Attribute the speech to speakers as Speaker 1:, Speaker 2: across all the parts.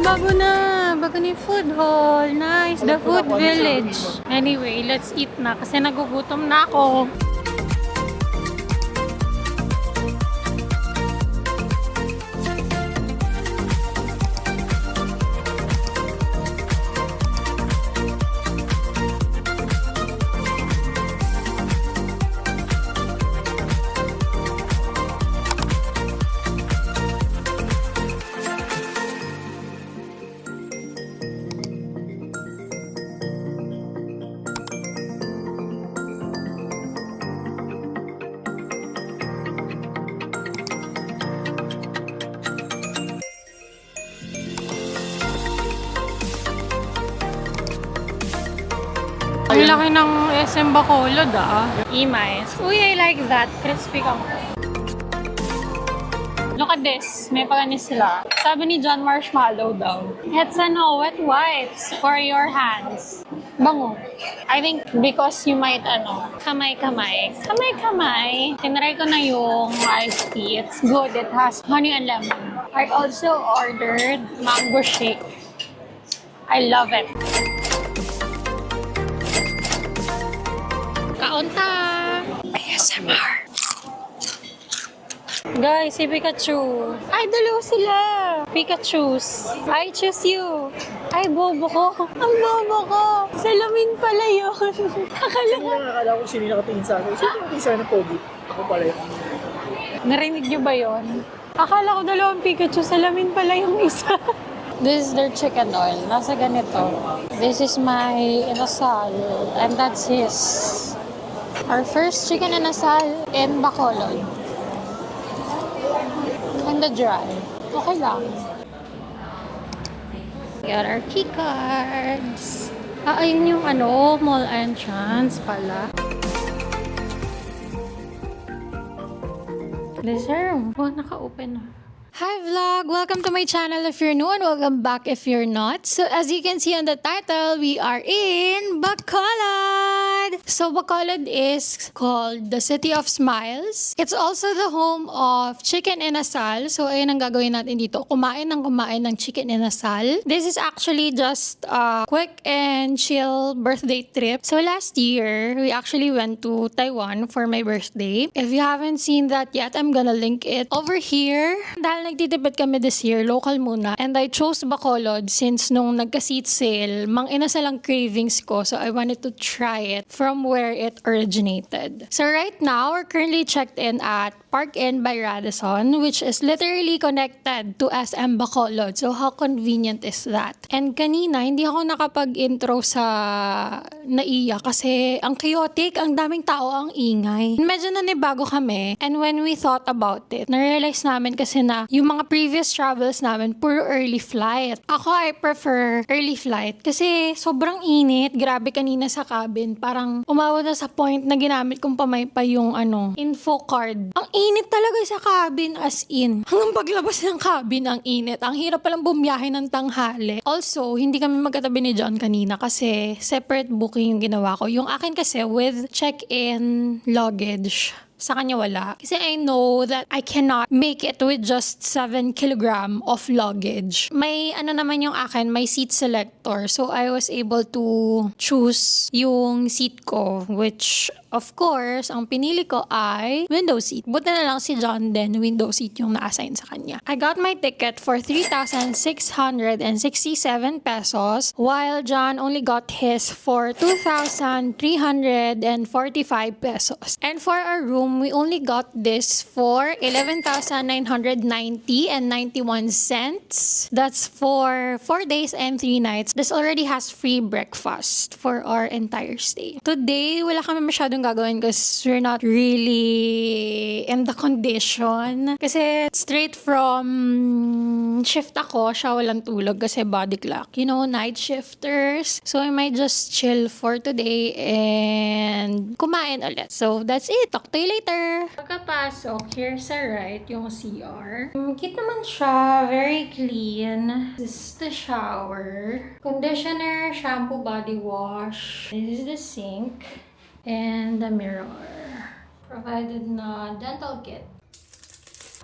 Speaker 1: Bago na yung food hall. Nice. The food village. Anyway, let's eat na kasi nagugutom na ako. Ang laki ng SM Bacolod E-mice. Uy, I like that. Crispy ka mo. Look at this. May paganis sila. Sabi ni John Marshmallow daw. It's wet wipes for your hands. Bango. I think because you might, kamay-kamay. Kamay-kamay. Tinry ko na yung iced tea. It's good. It has honey and lemon. I also ordered mango shake. I love it. Kaunta! ASMR. Guys, si Pikachu. Ay, dalawa sila. Pikachus. I choose you. Ay, bobo ko. Ang bobo ko. Salamin pala yun.
Speaker 2: Akala ko sino nakatingin sa akin. Sino nakatingin sa akin ng pogi? Ako pala yun.
Speaker 1: Narinig niyo ba yun? Akala ko dalawang Pikachu. Salamin pala yung isa. This is their chicken oil. Nasa ganito. This is my inasal. And that's his. Our first chicken inasal in Bacolod. And the dry. Okay lang. Got our key cards. Ayun yung mall entrance pala. Dessert. Oh, naka-open na. Hi vlog! Welcome to my channel if you're new and welcome back if you're not. So as you can see on the title, we are in Bacolod! So Bacolod is called the City of Smiles. It's also the home of Chicken Inasal. So ayun ang gagawin natin dito. Kumain ng Chicken Inasal. This is actually just a quick and chill birthday trip. So last year, we actually went to Taiwan for my birthday. If you haven't seen that yet, I'm gonna link it over here. Dahil nagtitipid kami this year, local muna. And I chose Bacolod since nung nagka-seat sale, mang-inasal ang cravings ko. So I wanted to try it from where it originated. So right now, we're currently checked in at Park Inn by Radisson, which is literally connected to SM Bacolod. So how convenient is that? And kanina, hindi ako nakapag-intro sa NAIA kasi ang chaotic, ang daming tao, ang ingay. Medyo nanibago kami. And when we thought about it, na-realize namin kasi na yung mga previous travels namin, puro early flight. Ako, I prefer early flight kasi sobrang init. Grabe kanina sa cabin. Parang umabot na sa point na ginamit kong pamaypay yung info card. Ang init talaga sa cabin, as in. Hanggang paglabas ng cabin, ang init. Ang hirap palang bumiyahe ng tanghali. Also, hindi kami magkatabi ni John kanina kasi separate booking yung ginawa ko. Yung akin kasi with check-in luggage. Sa kanya wala. Kasi I know that I cannot make it with just 7 kilogram of luggage. May naman yung akin, may seat selector. So I was able to choose yung seat ko, which of course, ang pinili ko ay window seat. Buti na lang si John din, window seat yung na-assign sa kanya. I got my ticket for 3,667 pesos, while John only got his for 2,345 pesos. And for our room, we only got this for 11,990 and 91 cents. That's for 4 days and 3 nights. This already has free breakfast for our entire stay. Today, wala kami masyadong gagawin because we're not really in the condition. Kasi straight from shift ako, siya walang tulog kasi body clock. You know, night shifters. So I might just chill for today and kumain ulit. So that's it. Talk to you later. Pagkapasok, here sa right, yung CR. Cute naman siya. Very clean. This is the shower. Conditioner, shampoo, body wash. This is the sink. And the mirror. Provided na dental kit.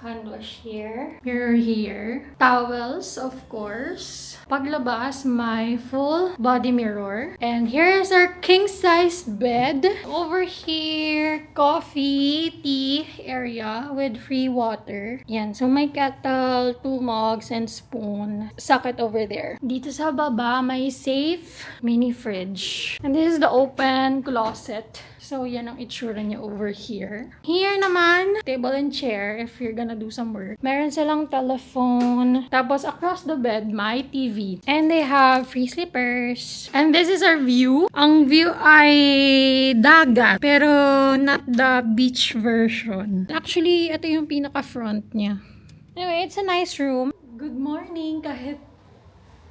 Speaker 1: Hand wash here. Mirror here. Towels, of course. Paglabas, may full body mirror. And here's our king-size bed. Over here, coffee, tea area with free water. Yan. So, may kettle, 2 mugs, and spoon. Socket over there. Dito sa baba, may safe mini fridge. And this is the open closet. So, yan ang itsura niya over here. Here naman, table and chair if you're gonna do some work. Meron silang telephone. Tapos, across the bed, may TV. And they have free slippers. And this is our view. Ang view ay dagat, pero not the beach version. Actually, ito yung pinaka-front niya. Anyway, it's a nice room. Good morning, kahit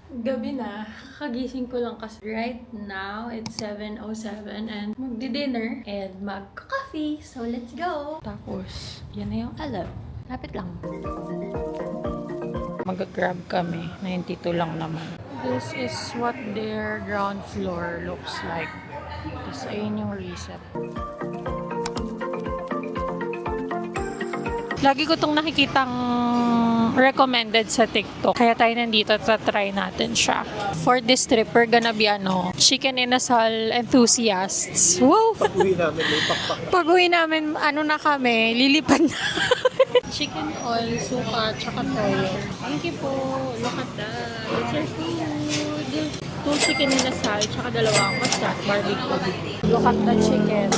Speaker 1: gabi na, kagising ko lang kasi right now, it's 7:07 and magdi-dinner and mag-coffee. So, let's go! Tapos, yan na yung alam. Lapit lang. Mag-grab kami. 92 lang naman. This is what their ground floor looks like. Tapos, ayun yung recep. Lagi ko itong nakikitang recommended sa TikTok. Kaya tayo nandito at try natin siya. For this trip, we're gonna be chicken inasal enthusiasts. Wow!
Speaker 2: Pag-uwi namin, may pakpak.
Speaker 1: Pag-uwi namin, na kami, lilipad na. Chicken oil, suka, tsaka toyo. Thank you po. Look at that. It's our food. 2 chicken inasal, tsaka 2 custard barbecue. Look at the chicken.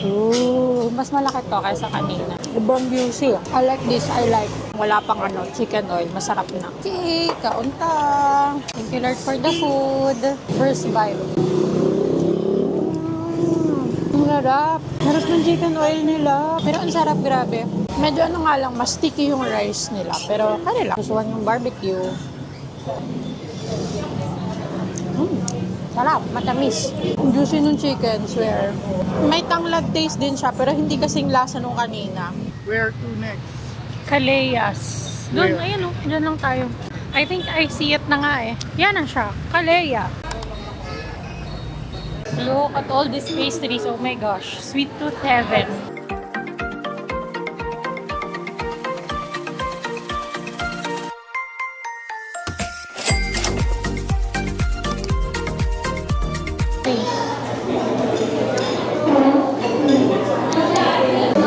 Speaker 1: Ooh, mas malaki to kaysa kanina. Ibang juicy. I like this. I like. Wala pang chicken oil. Masarap na. Okay, kaunta. Thank you Lord for the food. First bite. Ang sarap. Sarap ng chicken oil nila. Pero ang sarap, grabe. Medyo nga lang, mas sticky yung rice nila. Pero kanila. Gustuhan yung barbecue. Sarap, matamis. Ang juicy nung chicken, swear. May tanglad taste din siya, pero hindi kasing lasa nung kanina.
Speaker 2: Where to next?
Speaker 1: Caleyas. Doon,
Speaker 2: Where?
Speaker 1: ayun o. Diyan lang tayo. I think I see it na nga eh. Yan na siya. Calea. Look at all these pastries. Oh my gosh. Sweet tooth heaven.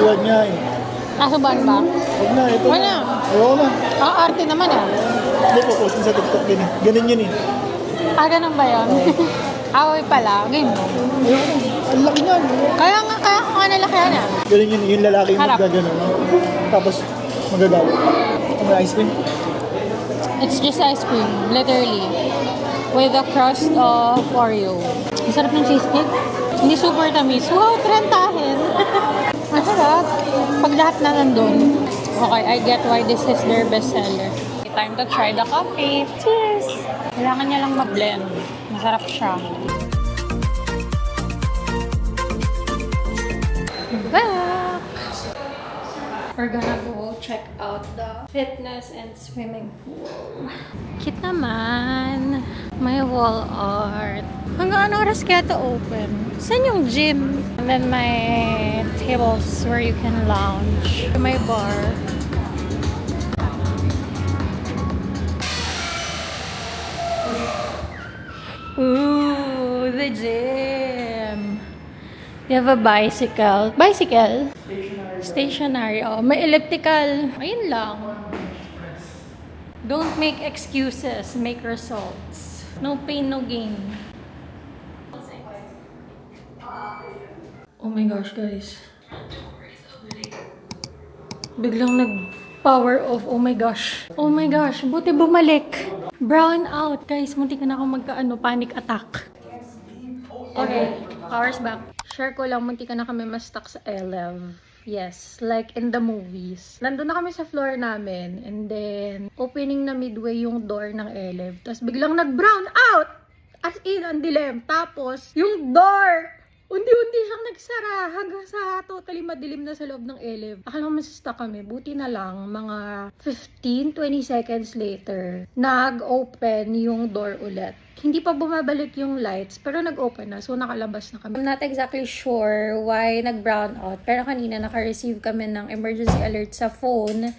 Speaker 2: Huwag niya eh.
Speaker 1: Nasuban ba?
Speaker 2: Huwag na, ito
Speaker 1: Wala.
Speaker 2: Ayaw na.
Speaker 1: Ang arte naman ah.
Speaker 2: Hindi po, post sa TikTok din eh. Ganun yun eh.
Speaker 1: Ganun ba yun? Away pala. Ganun.
Speaker 2: Ayaw na. Ang laki niyan.
Speaker 1: Kaya ko nga nalakihan ah.
Speaker 2: Ganun yun, yung lalaki yung
Speaker 1: Harap.
Speaker 2: magagano. Tapos, magagawa. May ice cream.
Speaker 1: It's just ice cream, literally. With a crust of Oreo. Ang sarap ng cheesecake. Hindi super tamis. Wow, trentahin. Ang sarap. Pag lahat na nandun. Okay, I get why this is their bestseller. Time to try the coffee. Cheers! Kailangan niya lang mag-blend. Masarap siya. Back! We're gonna go check out the fitness and swimming pool. Cute naman. May wall art. Hanggang anong oras kaya ito open? Saan yung gym? And then may tables where you can lounge. May bar. Ooh, the gym. You have a bicycle. Bicycle? Stationary. Oh, may elliptical. Ayun lang. Don't make excuses. Make results. No pain, no gain. Oh my gosh, guys. Biglang nag-power off. Oh my gosh. Oh my gosh. Buti bumalik. Brown out. Guys, munti ka na akong panic attack. Okay. Power's back. Share ko lang, munti ka na kami ma-stuck sa elev. Yes, like in the movies. Nandun na kami sa floor namin. And then, opening na midway yung door ng elev. Tapos biglang nag-brown out! As in, ang dilim. Tapos, yung door! Unti-unti siyang nagsara hanggang sa totally madilim na sa loob ng elev. Akala ko masasta kami. Buti na lang, mga 15-20 seconds later, nag-open yung door ulit. Hindi pa bumabalik yung lights, pero nag-open na. So, nakalabas na kami. I'm not exactly sure why nag-brown out. Pero kanina, naka-receive kami ng emergency alert sa phone.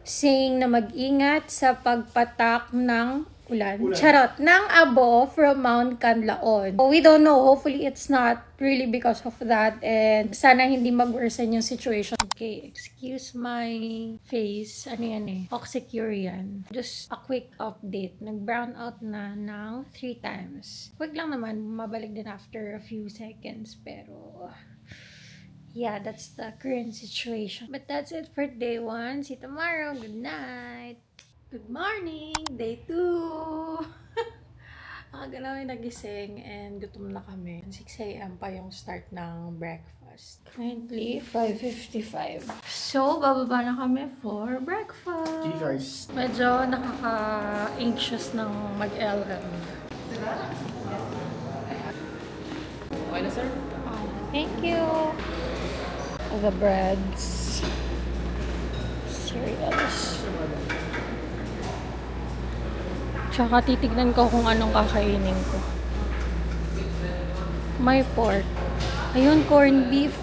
Speaker 1: saying na mag-ingat sa pagpatak ng ulan. Charot. Ng abo from Mount Canlaon. We don't know. Hopefully, it's not really because of that. And sana hindi mag-worsen yung situation. Okay, excuse my face. Ano yan eh? Oxecure yan. Just a quick update. Nag-brown out na ng 3 times. Quick lang naman. Mabalik din after a few seconds. Pero yeah, that's the current situation. But that's it for day 1. See you tomorrow. Good night. Good morning! Day 2! Aga namin nagising and gutom na kami. 6 a.m. pa yung start ng breakfast. Currently, 5:55. So, bababa na kami for breakfast.
Speaker 2: G-Cars.
Speaker 1: Medyo nakaka-anxious ng mag-LM.
Speaker 2: Okay na, sir?
Speaker 1: Thank you! The breads. Cereals. Tsaka titignan ko kung anong kakainin ko. May pork. Ayun, corned beef.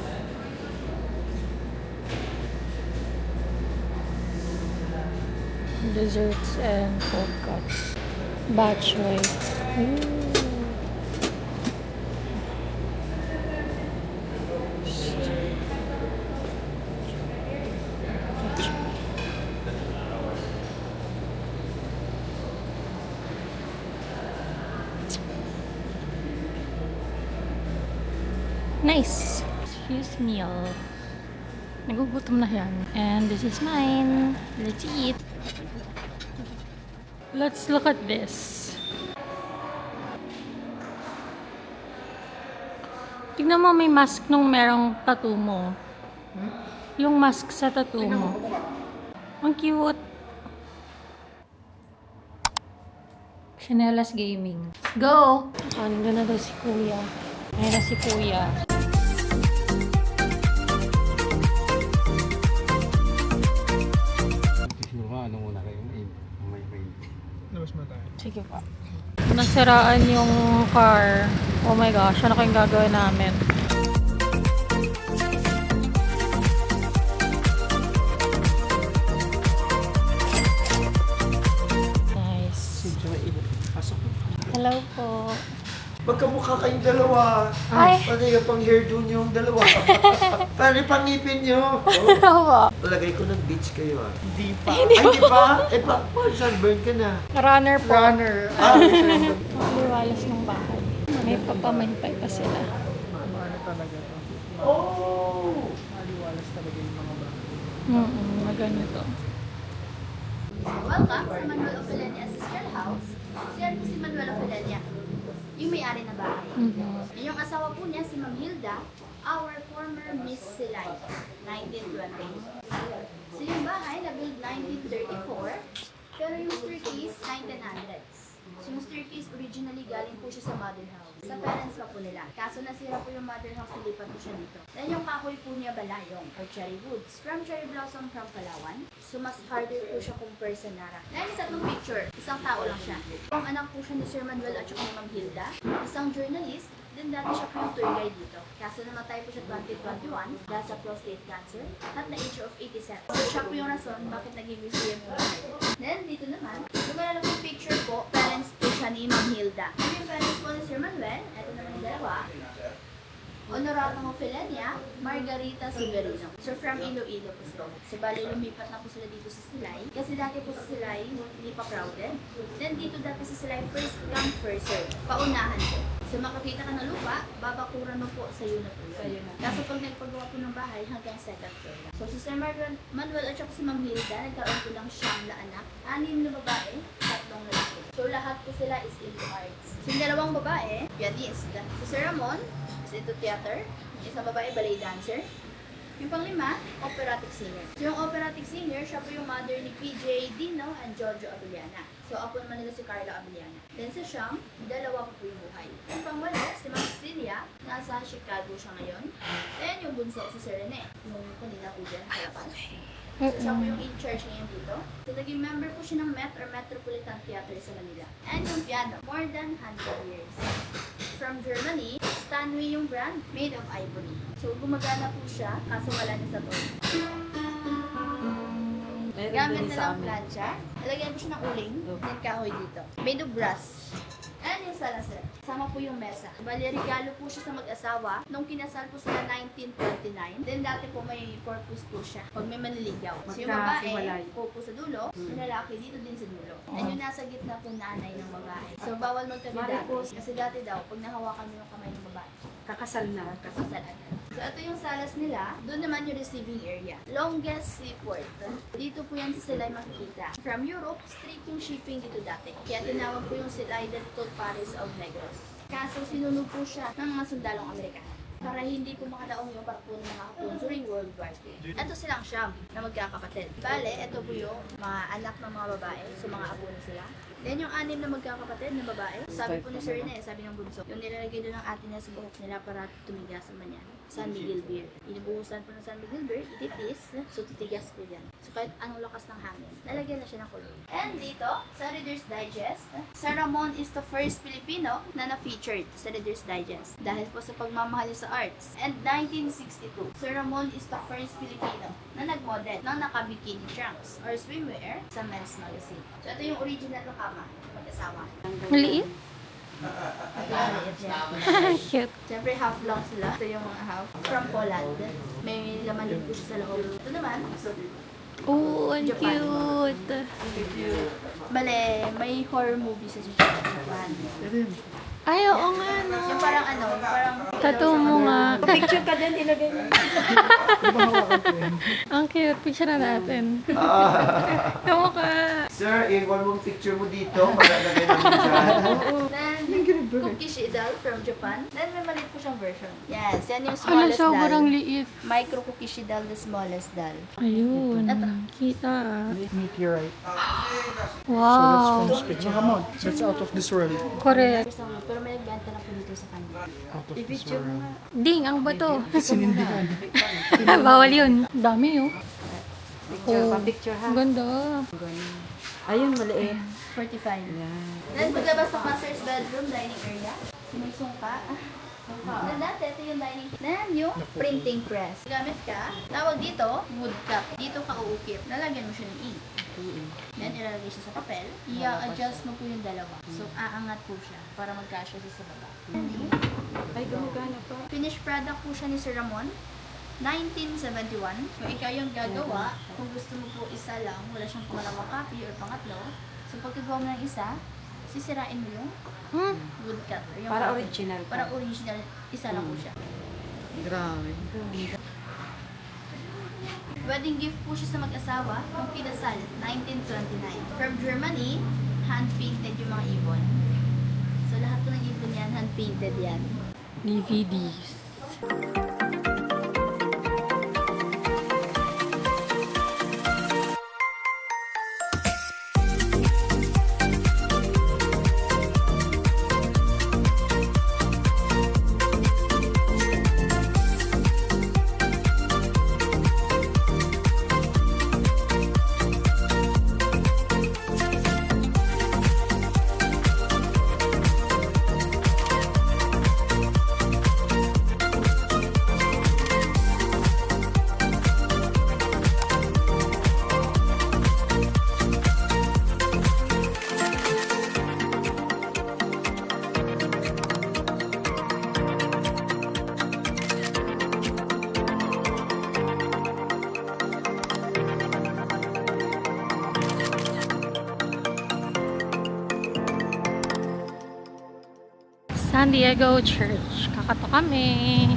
Speaker 1: Desserts and cold cuts. Batch white. Nice. Excuse me, nagugutom na yan. And this is mine. Let's eat. Let's look at this. Tignan mo, may mask nung merong tattoo mo. Yung mask sa tattoo mo. Ang cute. Chanelas Gaming. Let's go! Ano na daw si Kuya? Ayan na si Kuya.
Speaker 3: Siguro nga, ano muna kayo? May.
Speaker 2: Labas mo tayo.
Speaker 1: Sige pa. Nasiraan yung car. Oh my gosh, ano kayong gagawin namin? Nice.
Speaker 2: Pasok.
Speaker 1: Hello po.
Speaker 4: Magkamukha kayong dalawa.
Speaker 1: Ay.
Speaker 4: Pati yung pang hairdo nyo yung dalawa. Pati pang ngipin nyo.
Speaker 1: Opo.
Speaker 4: Palagay ko nag-beach kayo ah.
Speaker 2: Hindi pa.
Speaker 4: Ay, di ba? Eh, sunburn ka na.
Speaker 1: Runner po.
Speaker 2: Runner.
Speaker 1: Liwalas ng bahay. May papamahinpay pa sila.
Speaker 2: Ano talaga to?
Speaker 4: Oh!
Speaker 2: Maliwalas talaga yung mga bahay.
Speaker 1: Maganito.
Speaker 5: Welcome sa Manuel Ofelenia Ancestral House. Siyan po si Manuel Ofelenia, yung may-ari na bahay. Yung asawa po niya, si Ma'am Hilda, our former Miss Silay, 1920. So yung bahay, na-build 1934, pero yung staircase, 1900s. So yung staircase, originally galing po siya sa mother house. Sa parents pa po nila. Kaso nasira po yung mother house, nilipat po siya dito. Then yung kahoy po niya balayong, or cherry woods. From cherry blossom from Palawan. So mas harder po siya compare sa Nara. Dahil sa tatlong picture, isang tao lang siya. Ang anak po siya ni Sir Manuel at saka ni Ma'am Hilda. Isang journalist. Then dati siya po yung tour guide dito. Kaso namatay po siya 2021 dahil sa prostate cancer at na age of 87. So siya po yung rason bakit naging museum po. Then dito naman, yung malalaki picture po, parents po siya ni Ma'am Hilda. Yung parents po ni Sir Manuel, eto naman yung dalawa. Honoratong Ofelenia, Margarita Severino. So from Iloilo po sila. So bali lumipat na po sila dito sa Silay. Kasi dati po sa Silay, hindi pa crowded. Then dito dati sa Silay, first come, first serve. Paunahan po. So makakita ka ng lupa, babakuran mo po sa unit po. Kaso pag nagpagawa po ng bahay, hanggang second floor lang. So si Sir Manuel at si Ma'am Hilda, nagkaroon po lang siyang na anak. 6 na babae, 3 lalaki. So lahat po sila is into arts. So yung dalawang babae, pianista. Si Sir Ramon, into theater. Yung isang babae, ballet dancer. Yung panglima, operatic singer. So yung operatic singer, siya po yung mother ni PJ Dino and Jojo Abellana. So apo naman nila si Carla Abellana. Then sa siyang, dalawa po yung buhay. Yung pangwalo, si Ma'am Cecilia, nasa Chicago siya ngayon. Then yung bunso, si Sir Rene, yung kanina po dyan, Palapas. So siya po yung in charge ngayon dito. So naging member po siya ng Met or Metropolitan Theater sa Manila. And yung piano, more than 100 years. From Germany, Stanway yung brand, made of ivory. So gumagana po siya, kaso wala na sa to. Gamit na lang plancha. Lagyan mo siya ng uling. Then kahoy dito. Made of brass. Ayan yung sala, sir. Sama po yung mesa. Bali, regalo po siya sa mag-asawa. Nung kinasal po sila 1929. Then dati po may purpose po siya. Pag may manliligaw. So yung babae po sa dulo. Yung lalaki dito din sa dulo. And yung nasa gitna po nanay ng babae. So bawal magtabi dati. Kasi dati daw, pag nahawakan mo yung kamay ng babae, kakasal agad. So ito yung salas nila. Doon naman yung receiving area. Longest seaport. Dito po yan sa Silay makikita. From Europe, straight yung shipping dito dati. Kaya tinawag po yung Silay dito Paris of Negros. Kaso sinunog po siya ng mga sundalong Amerikano para hindi po makadaong yung barko ng mga Hapon during World War II. Ito silang Siyam na magkakapatid. Bale, ito po yung mga anak ng mga babae. So mga apo na sila. Then yung 6 na magkakapatid na babae, sabi po ni Sir Ine, sabi ng bunso, yung nilalagay doon ng ate niya sa buhok nila para tumigas naman yan. San Miguel Beer. Inubuhusan po ng San Miguel Beer, ititis, so titigas po yan. So kahit anong lakas ng hangin, lalagyan na siya ng kulay. And dito, sa Reader's Digest, Sir Ramon is the first Filipino na na-featured sa Reader's Digest dahil po sa pagmamahal niya sa arts. And 1962, Sir Ramon is the first Filipino na nag-model ng naka-bikini trunks or swimwear sa men's magazine. So ito yung original na kama, mag-asawa.
Speaker 1: Maliit?
Speaker 5: Ito yung maliit niya.
Speaker 1: Cute.
Speaker 5: Siyempre, half lang sila. Ito yung mga half. From Poland. May laman din po siya sa loob. Ito naman,
Speaker 1: Oh, ang
Speaker 5: Japan.
Speaker 1: cute.
Speaker 5: bale, may horror movie sa Japan.
Speaker 1: Ay, oo nga, no.
Speaker 5: Yung parang parang...
Speaker 1: Tattoo mo nga.
Speaker 5: Picture ka din, ilagay mo.
Speaker 1: Ang cute. Picture na natin. Kamukha.
Speaker 4: Sir, iwan mong picture mo dito. Malalagay namin dyan.
Speaker 5: Then, cookie shidal from Japan. Then, may maliit po siyang version. Yes, yan yung
Speaker 1: Ano,
Speaker 5: smallest
Speaker 1: sobrang
Speaker 5: doll.
Speaker 1: liit.
Speaker 5: Micro cookie shidal, the smallest doll.
Speaker 1: Ayun. Kita.
Speaker 2: Meteorite.
Speaker 1: Wow.
Speaker 2: From space. Baka mo, that's out of this world.
Speaker 1: Correct.
Speaker 5: Pero may nagbenta lang po dito sa kanya.
Speaker 2: Out of this
Speaker 5: I-picture
Speaker 2: world.
Speaker 5: mo nga.
Speaker 1: Ding, ang bato.
Speaker 2: Sinindihan.
Speaker 1: Bawal yun. Dami yun.
Speaker 6: Picture, pa-picture ha.
Speaker 1: Ang ganda.
Speaker 6: Ayun, maliit.
Speaker 5: 45. Then, paglabas ng master's bedroom, dining area. Sinusungka. Then, dati, ito yung dining. Then, yung printing press. Gamit ka, tawag dito, wood cup. Dito ka uukip. Lalagyan mo siya ng ink. Then, ilalagay siya sa papel. I-adjust mo po yung dalawa. So, aangat po siya para magkasya siya sa baba.
Speaker 6: Ay, gumagana pa.
Speaker 5: Finished product po siya ni Sir Ramon. 1971. Kung ikaw yung gagawa, kung gusto mo po isa lang, wala siyang pangalawang copy or pangatlo. So, pagkagawa mo ng isa, sisirain mo yung wood cut. Or yung
Speaker 6: Para
Speaker 5: copy.
Speaker 6: original pa.
Speaker 5: Para original, isa lang po siya.
Speaker 6: Grabe.
Speaker 5: Wedding gift po siya sa mag-asawa nung kinasal, 1929. From Germany, hand-painted yung mga ibon. So, lahat po ng ibon yan, hand-painted yan.
Speaker 1: DVDs. San Diego Church. Kakato kami.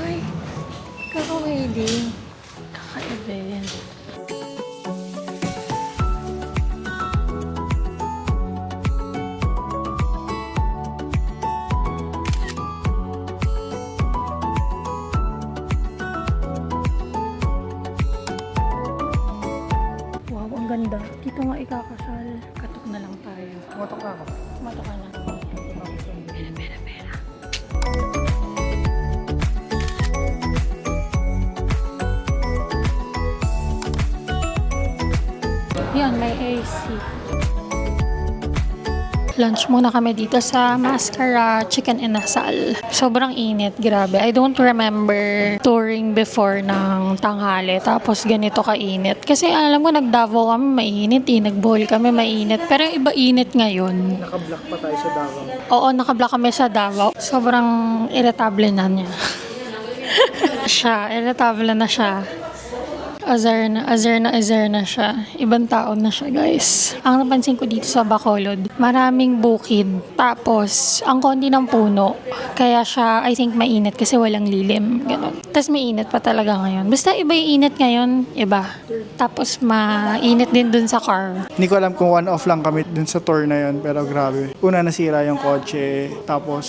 Speaker 1: Ay, kaka-wedding. Kaka-event. Wow, ang ganda. Dito nga ikakasal. Katok na lang tayo.
Speaker 2: Matok na ako.
Speaker 1: Matok ka na. Yan, may AC. Lunch muna kami dito sa Mascara Chicken Inasal. Sobrang init, grabe. I don't remember touring before ng tanghali tapos ganito kainit. Kasi alam ko nag-Davao kami mainit nag-bowl kami mainit. Pero yung iba init ngayon.
Speaker 2: Naka-block pa tayo sa Davao.
Speaker 1: Oo, nakablock kami sa Davao. Sobrang irritable na niya. Irritable na siya. Azar na siya. Ibang tao na siya, guys. Ang napansin ko dito sa Bacolod, maraming bukid. Tapos, ang konti ng puno. Kaya siya, I think, mainit kasi walang lilim. Ganun. Tapos, mainit pa talaga ngayon. Basta iba yung init ngayon, iba. Tapos, mainit din dun sa car.
Speaker 2: Hindi ko alam kung one-off lang kami dun sa tour na yun, pero grabe. Una nasira yung kotse, tapos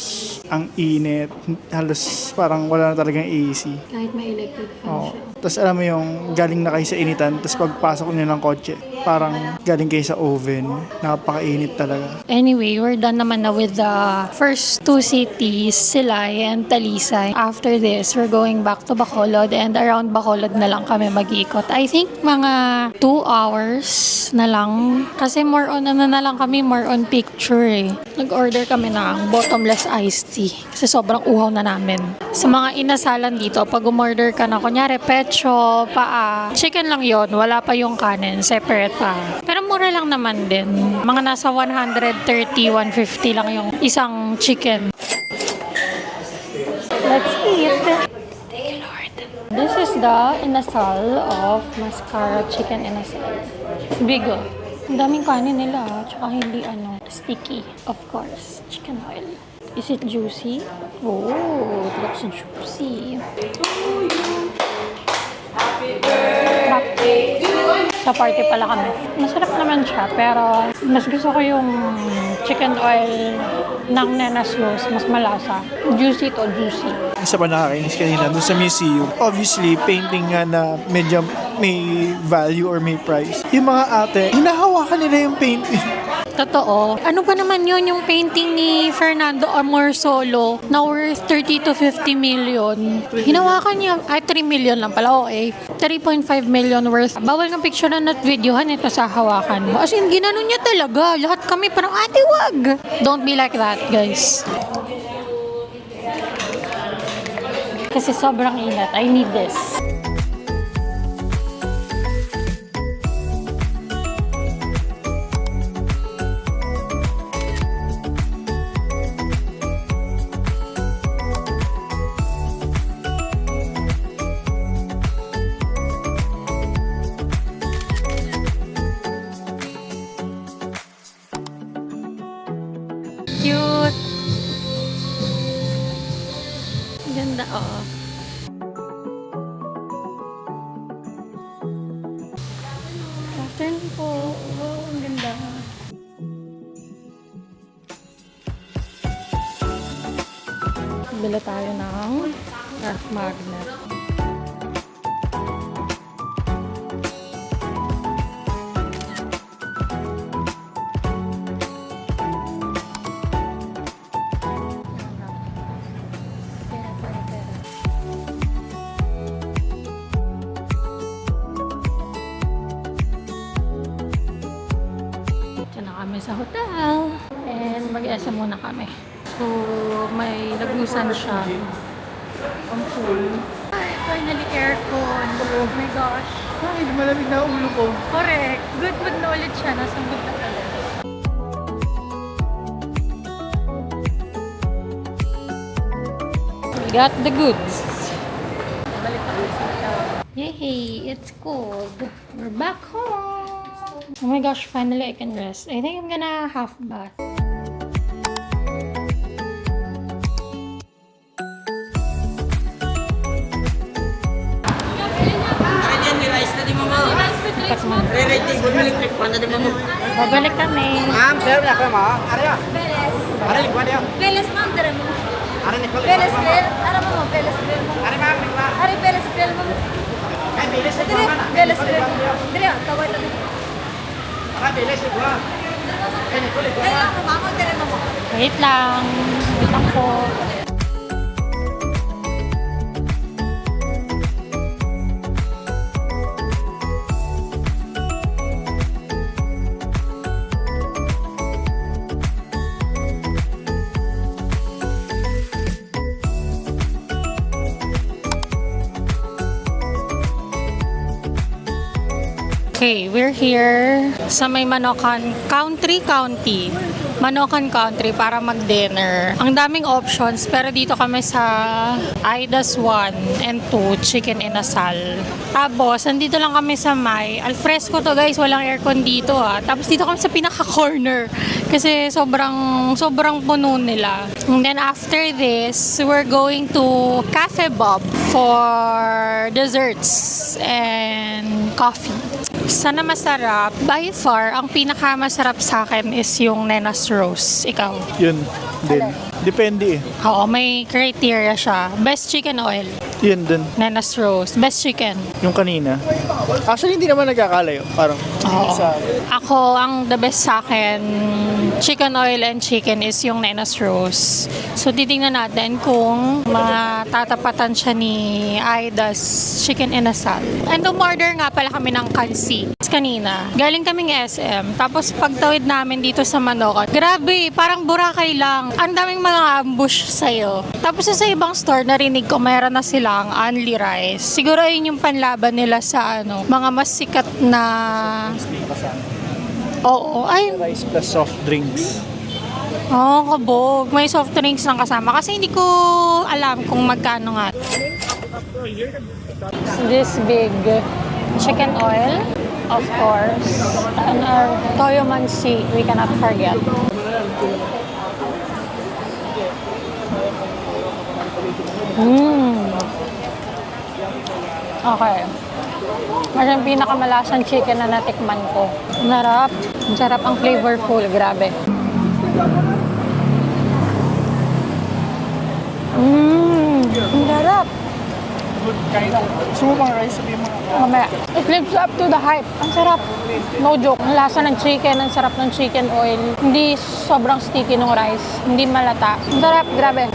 Speaker 2: ang init. Halos parang wala na talagang AC.
Speaker 1: Kahit may electric fan
Speaker 2: Oo. Tapos alam mo yung galing na kayo sa initan, tapos pagpasok nyo ng kotse, parang galing kayo sa oven. Napakainit talaga.
Speaker 1: Anyway, we're done naman na with the first two cities, Silay and Talisay. After this, we're going back to Bacolod and around Bacolod na lang kami mag-ikot. I think mga 2 hours na lang. Kasi more on more on picture eh. Nag-order kami ng bottomless iced tea. Kasi sobrang uhaw na namin. Sa mga inasalan dito, pag umorder ka na, kunyari pecho, paa, chicken lang yon, wala pa yung kanin, separate pa. Pero mura lang naman din. Mga nasa 130, 150 lang yung isang chicken. Let's eat. Thank you, Lord. This is the inasal of Mascara Chicken Inasal. It's big, oh. Ang daming kanin nila, tsaka hindi sticky, of course. Chicken oil. Is it juicy? Oh, it looks juicy. Sa party pala kami. Masarap naman siya, pero mas gusto ko yung chicken oil ng Nenas Rose. Mas malasa. Juicy to, juicy.
Speaker 2: Isa pa nakakainis kanina doon sa museum. Obviously, painting nga na medyo may value or may price. Yung mga ate, hinahawakan nila yung painting.
Speaker 1: Totoo. Ano pa naman yun, yung painting ni Fernando Amorsolo na worth 30 to 50 million. Hinawakan niya, 3 million lang pala, okay. 3.5 million worth. Bawal ng picture na videohan ito sa hawakan mo. As in, ginanon niya talaga. Lahat kami parang, ate, wag. Don't be like that, guys. Kasi sobrang inat. I need this. Cute. Ganda, oh. Afternoon po. Wow, ang ganda. Bila tayo ng ref magnet. Kami sa hotel and mag-esa muna kami. So, may lagusan siya.
Speaker 2: Ang cool.
Speaker 1: Ay, finally aircon. Oh my gosh.
Speaker 2: Ay, malamig na ulo ko.
Speaker 1: Correct. Good mood na ulit siya. Nasa good na talaga. We got the goods. Balik kami sa hotel. Yay! It's cold. We're back home. Oh my gosh, finally I can rest. I think I'm gonna half bath. Babalik kami.
Speaker 5: Peles ma'am, dara mo. Peles Bel, ara mo, Peles Bel mo. Ari Peles Bel mo. Peles Bel. Dire, tawag ta.
Speaker 1: Wait lang. Wait lang po. Okay, we're here sa may Manokan County. Manokan Country para mag-dinner. Ang daming options, pero dito kami sa Aidas 1 and 2, chicken inasal. Tapos, nandito lang kami sa may alfresco to guys, walang aircon dito ha. Tapos dito kami sa pinaka-corner kasi sobrang puno nila. And then after this, we're going to Cafe Bob for desserts and coffee. Sana masarap. By far, ang pinakamasarap sa akin is yung Nena's Rose. Ikaw?
Speaker 2: Yun din. Depende eh.
Speaker 1: Oo, may criteria siya. Best chicken oil.
Speaker 2: Yun din.
Speaker 1: Nena's Rose. Best chicken.
Speaker 2: Yung kanina. Actually, hindi naman nagkakalayo. Parang,
Speaker 1: Oo.
Speaker 2: isa.
Speaker 1: Ako, ang the best sa akin, chicken oil and chicken is yung Nena's Rose. So, titingnan natin kung matatapatan siya ni Aida's chicken inasal. And umorder nga pala kami ng kansi kanina. Galing kaming SM. Tapos pagtawid namin dito sa Manokan. Grabe, parang Boracay lang. Ang daming mga ambush sa'yo. Tapos sa ibang store, narinig ko mayroon na silang only rice. Siguro yun yung panlaban nila sa mga mas sikat na... Oo. Ay,
Speaker 2: Rice plus soft drinks.
Speaker 1: kabog. May soft drinks lang kasama. Kasi hindi ko alam kung magkano nga. This big chicken oil, of course. And our toyo mansi, we cannot forget. Okay. Mas yung pinakamalasang chicken na natikman ko. Narap. Ang sarap, ang flavorful. Grabe. Ang sarap.
Speaker 2: Gusto mo bang rice? Sabihin mo.
Speaker 1: Mamaya. It lives up to the hype. Ang sarap. No joke. Ang lasa ng chicken, ang sarap ng chicken oil. Hindi sobrang sticky ng rice. Hindi malata. Ang sarap. Grabe.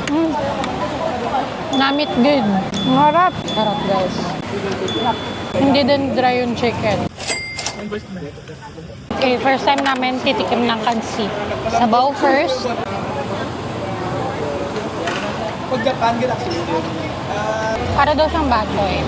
Speaker 1: Namit good. Ang sarap. Sarap guys. Hindi din dry yung chicken. Okay, first time namin titikim ng kansi. Sabaw first. Para daw siyang bachoy.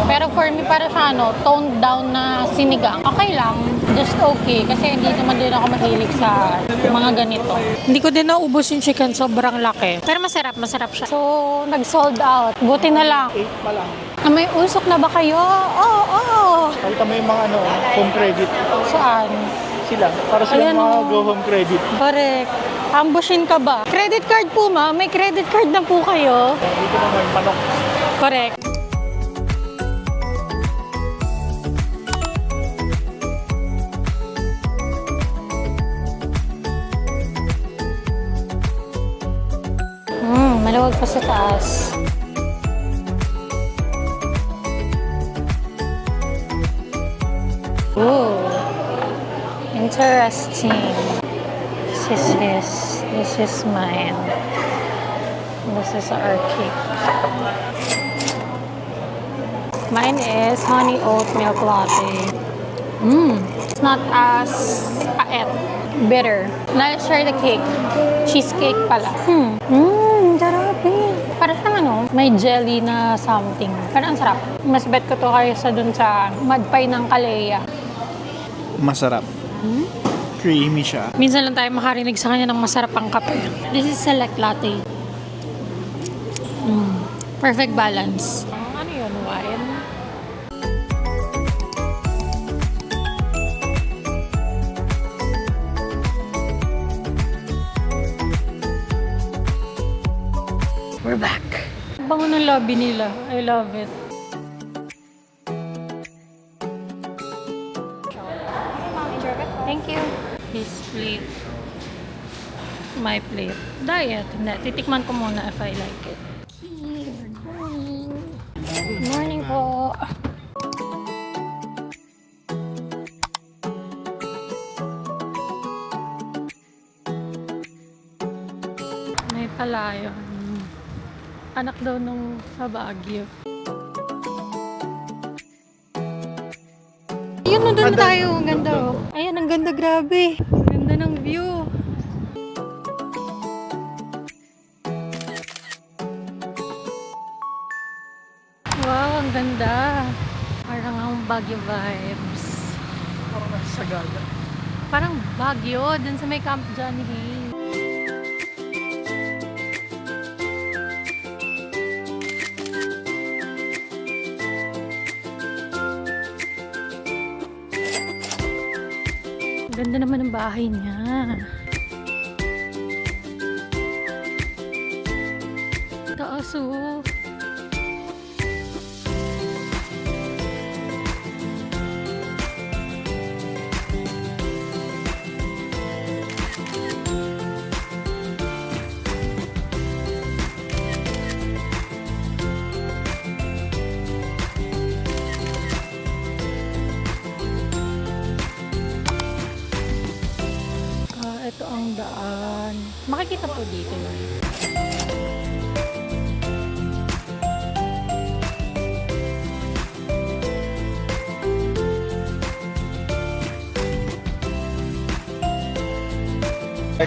Speaker 1: Pero for me, para siya toned down na sinigang. Okay lang. Just okay. Kasi hindi naman din ako mahilig sa mga ganito. Hindi ko din naubos yung chicken. Sobrang laki. Pero masarap siya. So, nag-sold out. Buti na lang.
Speaker 2: 8 pa lang.
Speaker 1: May usok na ba kayo? Oo.
Speaker 2: Pakita mo yung mga home credit.
Speaker 1: Saan?
Speaker 2: Sila. Para sila
Speaker 1: Ayan,
Speaker 2: mga
Speaker 1: oh.
Speaker 2: go home credit.
Speaker 1: Correct. Ambushin ka ba? Credit card po ma. May credit card na po kayo.
Speaker 2: Dito naman manok.
Speaker 1: Correct. Malawag pa sa taas. Ooh. Interesting. This is his. This is mine. This is our cake. Mine is honey oat milk latte. It's not as paet. Bitter. Now let's try the cake. Cheesecake pala. Sarap eh. Para siyang may jelly na something. Pero ang sarap. Mas bet ko to kaysa dun sa madpay ng Kalea.
Speaker 2: Masarap. Creamy siya.
Speaker 1: Minsan lang tayo makarinig sa kanya ng masarap ang kape. This is select latte. Perfect balance. Ano yun, wine? We're back. Bango ng lobby nila. I love it. Thank you. His plate. My plate. Diet. Hindi. Titikman ko muna if I like it. Good morning. Good morning po. May palayo. Anak daw nung sa Baguio. Ayun, nandun na tayo. Ang ganda oh. Ayan, ang ganda. Grabe. Ang ganda ng view. Wow, ang ganda. Parang ang Baguio vibes.
Speaker 2: Parang nasa Sagada.
Speaker 1: Parang Baguio, dun sa may Camp Johnny Hay. Ganda naman ng bahay niya. Taas oh. Ito ang daan. Makikita po dito yun.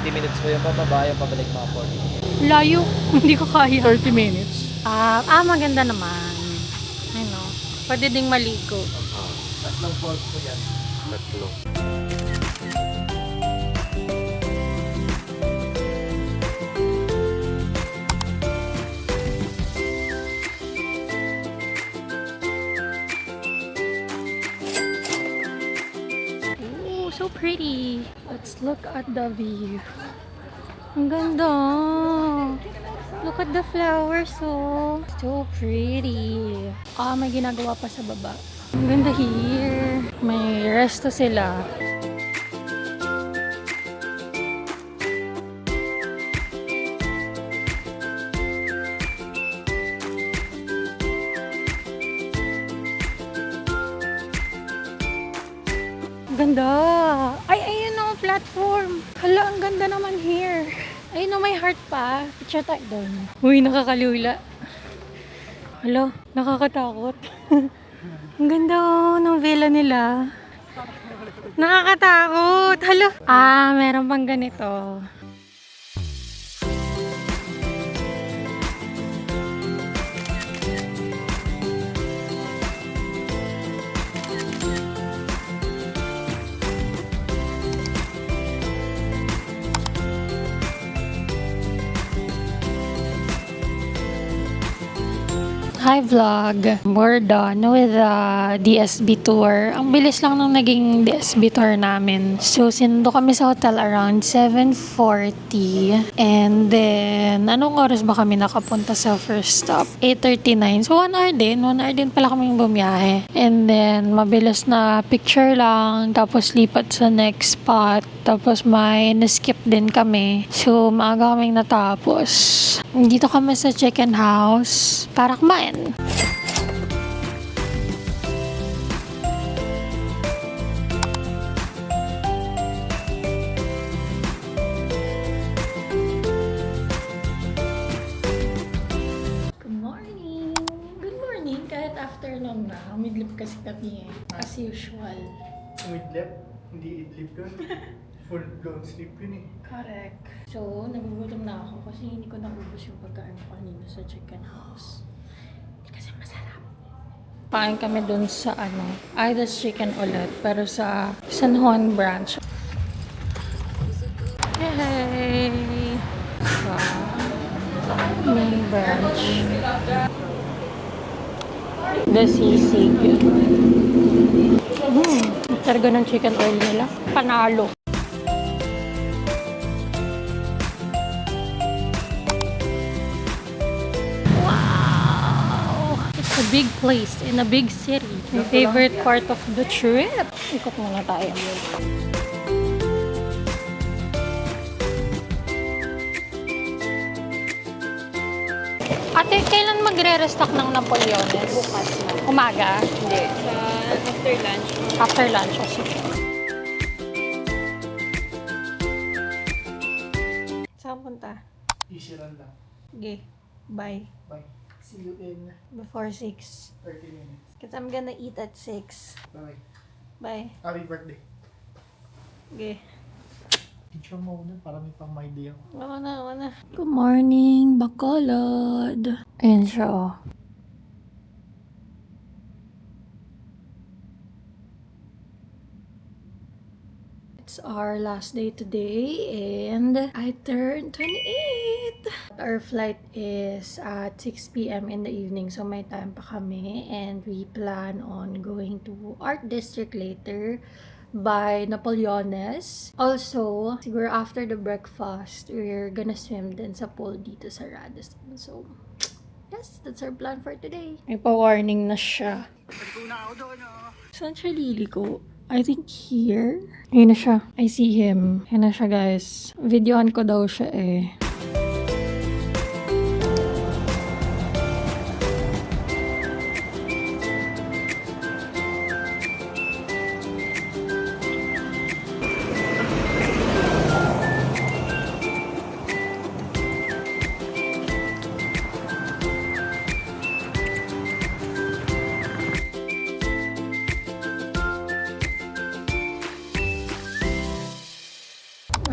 Speaker 7: Minutes po yung pababa, yung pabalik mga 40.
Speaker 1: Layo. Hindi ko kaya.
Speaker 2: 30 minutes.
Speaker 1: Maganda naman. Ano, pwede ding maligo.
Speaker 7: Tatlong falls po yan. Tatlo.
Speaker 1: Ooh, so pretty. Let's look at the view. Ang ganda. Look at the flowers, oh. So pretty. May ginagawa pa sa baba. Ang ganda here. May resto sila. Ganda. Ay, ayun o, platform. Hala, ang ganda naman here. Ayun o, may heart pa. Picture tayo doon. Uy, nakakaliwala. Hala, nakakatakot. Ang ganda o, ng villa nila. Nakakatakot. Hala. Meron pang ganito. Hi vlog! We're done with the DSB tour. Ang bilis lang nung naging DSB tour namin. So, sinundo kami sa hotel around 7:40. And then, anong oras ba kami nakapunta sa first stop? 8:39. So, 1 hour din. 1 hour din pala kaming bumiyahe. And then, mabilis na picture lang. Tapos, lipat sa next spot. Tapos, may na-skip din kami. So, maaga kaming natapos. Dito kami sa chicken house para kumain. Good morning! Good morning! Kahit afternoon na, midlip kasi kami as usual.
Speaker 2: Midlip, hindi idlip yun. Full blown sleep yun eh.
Speaker 1: Correct. So, nagugutom na ako kasi hindi ko naubos yung pagkain ko kanina sa chicken house. Kasi masarap. Kain kami dun sa Ida's Chicken ulit, pero sa San Juan branch. Hey! Sa main branch. The sisig. Targa ng chicken oil nila. Panalo. A big place in a big city. My favorite part of the trip. Ikot muna tayo. Ate, kailan magre-restock ng Napoleones? Bukas na. Umaga?
Speaker 6: Hindi. After lunch.
Speaker 1: After lunch. O sige. Saan punta?
Speaker 2: Easy run lang.
Speaker 1: Okay. Bye.
Speaker 2: Bye. See you in
Speaker 1: Before 6.
Speaker 2: 30 minutes.
Speaker 1: Because I'm gonna eat at 6.
Speaker 2: Bye.
Speaker 1: Bye.
Speaker 2: Happy birthday.
Speaker 1: Okay.
Speaker 2: Picture mo muna para may pang my day ako.
Speaker 1: Oo na. Good morning, Bacolod. Ayan siya, oh. It's our last day today and I turned 28! Our flight is at 6 p.m. in the evening, so may time pa kami, and we plan on going to Art District later by Napoleones. Also, siguro after the breakfast, we're gonna swim din sa pool dito sa Radisson. So, yes, that's our plan for today. May pa-warning na siya. Saan siya liliko? I think here. Ayun na siya. I see him. Ayun na siya, guys. Videoan ko daw siya eh.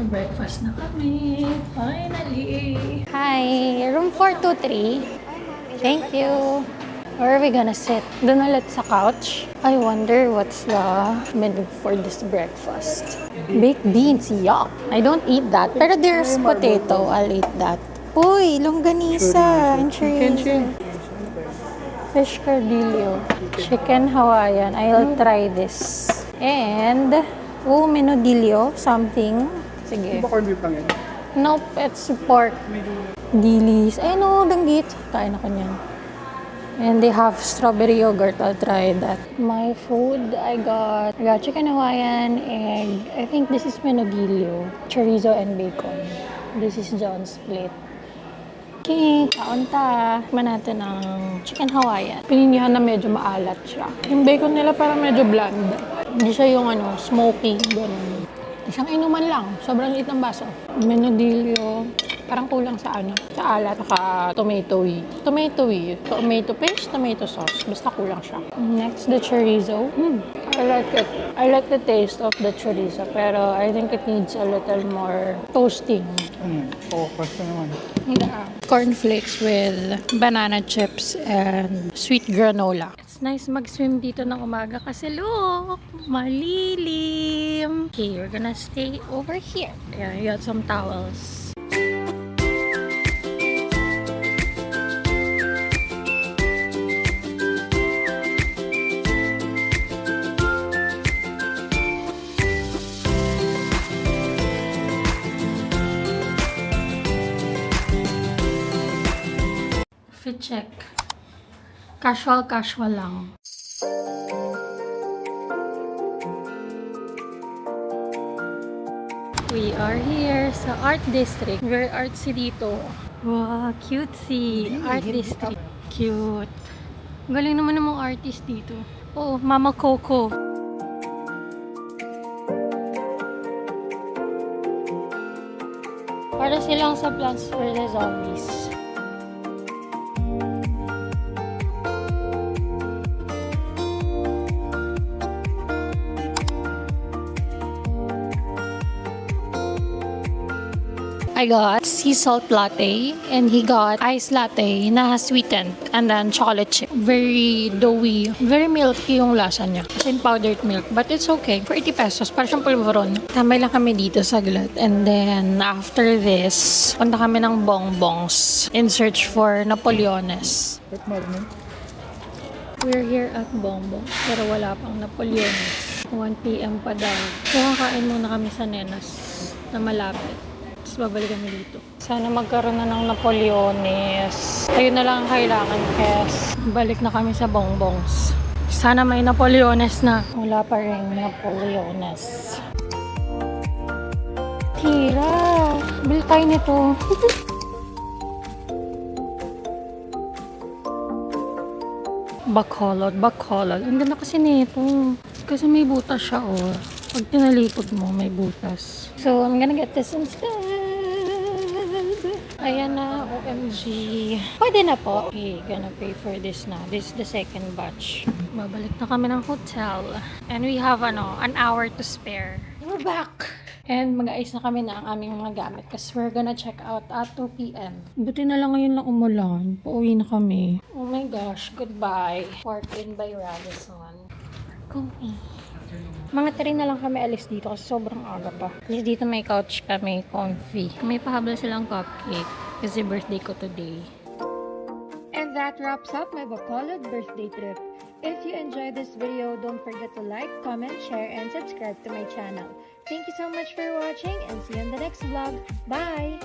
Speaker 1: Breakfast na kami. Finally. Hi. Room 423. Thank you. Where are we gonna sit? Doon ulit sa couch. I wonder what's the menu for this breakfast. Baked beans. Yuck. I don't eat that. Pero there's potato. I'll eat that. Uy, longganisa and chorizo. Fish cardillo. Chicken Hawaiian. I'll try this. And, menudillo. Something. Sige.
Speaker 2: Ba corned beef lang yan?
Speaker 1: Nope, it's pork. Dilis. Ay no, danggit. Kain ako niyan. And they have strawberry yogurt. I'll try that. My food, I got chicken Hawaiian, egg. I think this is menudillo. Chorizo and bacon. This is John's plate. Okay, kaon ta. Tikman natin ang chicken Hawaiian. Pininihan na medyo maalat siya. Yung bacon nila parang medyo bland. Hindi siya yung smoky. Ganun. Isang inuman lang. Sobrang liit ng baso. Menudillo. Parang kulang sa sa alat. Saka tomatoey. Tomato paste, tomato sauce. Basta kulang siya. Next, the chorizo. I like it. I like the taste of the chorizo. Pero I think it needs a little more toasting.
Speaker 2: Basta naman.
Speaker 1: Cornflakes with banana chips and sweet granola. It's nice mag-swim dito ng umaga kasi look, malilim. Okay, we're gonna stay over here. Yeah, I got some towels. Fit check. Casual lang. We are here sa Art District. Very artsy dito. Wow, cutesy. Art District. Cute. Galing naman ng mga artist dito. Oh, Mama Coco. Para silang sa Plants vs. Zombies. I got sea salt latte and he got ice latte na sweetened and then chocolate chip. Very doughy. Very milky yung lasa niya. As in powdered milk. But it's okay. For 80 pesos. Parang siyang pulveron. Tambay lang kami dito saglit. And then after this, punta kami ng bongbongs in search for Napoleones. We're here at Bongbong. Pero wala pang Napoleones. 1 p.m. pa daw. So kakain muna kami sa Nenas na malapit. Babalik kami dito. Sana magkaroon na ng Napoleones. Ayun na lang ang kailangan, Kes. Balik na kami sa bongbongs. Sana may Napoleones na. Wala pa rin Napoleones. Tira! Bil tayo nito. Bacolod. Ang ganda kasi nito. Kasi may butas siya, oh. Pag tinalikod mo, may butas. So, I'm gonna get this instead. Ayan na, OMG. Pwede na po. Okay, gonna pay for this na. This is the second batch. Babalik na kami ng hotel. And we have, an hour to spare. We're back! And mag-aayos na kami na ang aming mga gamit kasi we're gonna check out at 2 p.m. Buti na lang ngayon lang umulan. Pauwi na kami. Oh my gosh, goodbye. Park in by Radisson. Comfy. Mga 3 na lang kami alis dito kasi sobrang aga pa. At least dito may couch kami, comfy. May pahabla silang cupcake kasi birthday ko today. And that wraps up my Bacolod birthday trip. If you enjoyed this video, don't forget to like, comment, share, and subscribe to my channel. Thank you so much for watching and see you in the next vlog. Bye!